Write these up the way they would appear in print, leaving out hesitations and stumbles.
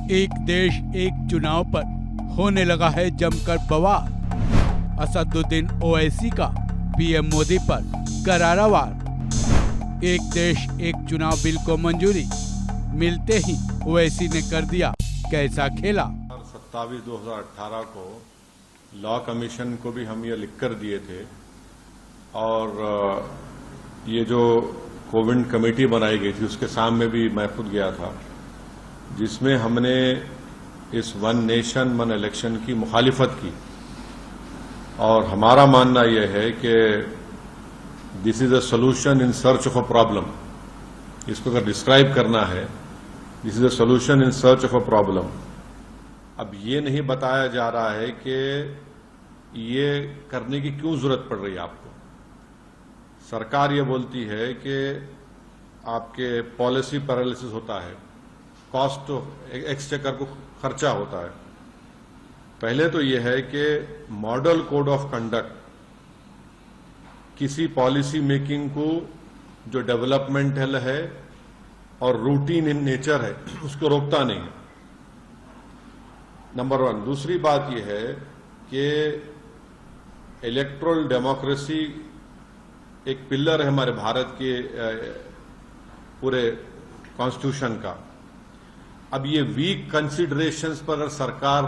एक देश एक चुनाव पर होने लगा है जमकर बवाल। असदुद्दीन ओवैसी का पीएम मोदी पर करारा वार। एक देश एक चुनाव बिल को मंजूरी मिलते ही ओवैसी ने कर दिया कैसा खेला। 27/2018 को लॉ कमीशन को भी हम ये लिख कर दिए थे और ये जो कोविड कमेटी बनाई गई थी उसके सामने भी मैं खुद गया था, जिसमें हमने इस वन नेशन वन इलेक्शन की मुखालिफत की। और हमारा मानना यह है कि this is a solution in search of a problem. इसको अगर डिस्क्राइब करना है, this is a solution in search of a problem. अब ये नहीं बताया जा रहा है कि ये करने की क्यों जरूरत पड़ रही है आपको। सरकार ये बोलती है कि आपके पॉलिसी पैरालिसिस होता है, कॉस्ट एक्सचेकर को खर्चा होता है। पहले तो यह है कि मॉडल कोड ऑफ कंडक्ट किसी पॉलिसी मेकिंग को जो डेवलपमेंटल है और रूटीन इन नेचर है उसको रोकता नहीं है, नंबर 1। दूसरी बात यह है कि इलेक्टोरल डेमोक्रेसी एक पिलर है हमारे भारत के पूरे कॉन्स्टिट्यूशन का। अब ये वीक कंसिडरेशंस पर अगर सरकार,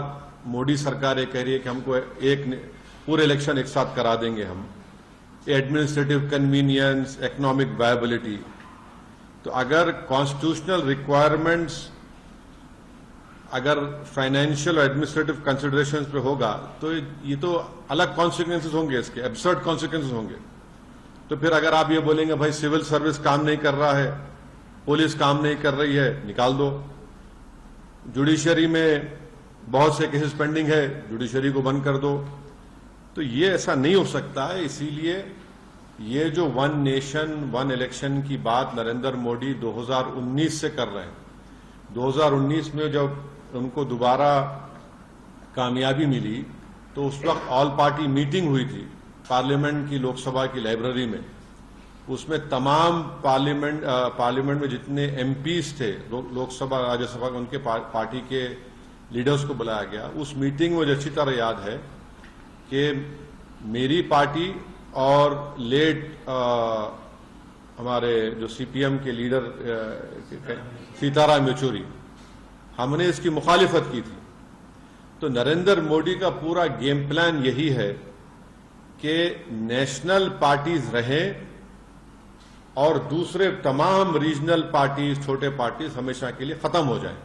मोदी सरकार ये कह रही है कि हमको पूरे इलेक्शन एक साथ करा देंगे हम, एडमिनिस्ट्रेटिव कन्वीनियंस, इकोनॉमिक वायबिलिटी, तो अगर कॉन्स्टिट्यूशनल रिक्वायरमेंट्स अगर फाइनेंशियल और एडमिनिस्ट्रेटिव कंसिडरेशंस पे होगा तो ये तो अलग कॉन्सिक्वेंसेस होंगे, इसके एब्सर्ड कॉन्सिक्वेंसेस होंगे। तो फिर अगर आप ये बोलेंगे भाई सिविल सर्विस काम नहीं कर रहा है, पुलिस काम नहीं कर रही है, निकाल दो। जुडिशरी में बहुत से केसेस पेंडिंग है, जुडिशरी को बंद कर दो। तो ये ऐसा नहीं हो सकता है। इसीलिए ये जो वन नेशन वन इलेक्शन की बात नरेंद्र मोदी 2019 से कर रहे हैं, 2019 में जब उनको दोबारा कामयाबी मिली तो उस वक्त ऑल पार्टी मीटिंग हुई थी पार्लियामेंट की, लोकसभा की लाइब्रेरी में। उसमें तमाम पार्लियामेंट में जितने एमपीज थे, लोकसभा राज्यसभा, उनके पार्टी के लीडर्स को बुलाया गया। उस मीटिंग में मुझे अच्छी तरह याद है कि मेरी पार्टी और लेट हमारे जो सीपीएम के लीडर सीताराम येचुरी, हमने इसकी मुखालिफत की थी। तो नरेंद्र मोदी का पूरा गेम प्लान यही है कि नेशनल पार्टीज रहें और दूसरे तमाम रीजनल पार्टीज, छोटे पार्टीज हमेशा के लिए खत्म हो जाएं।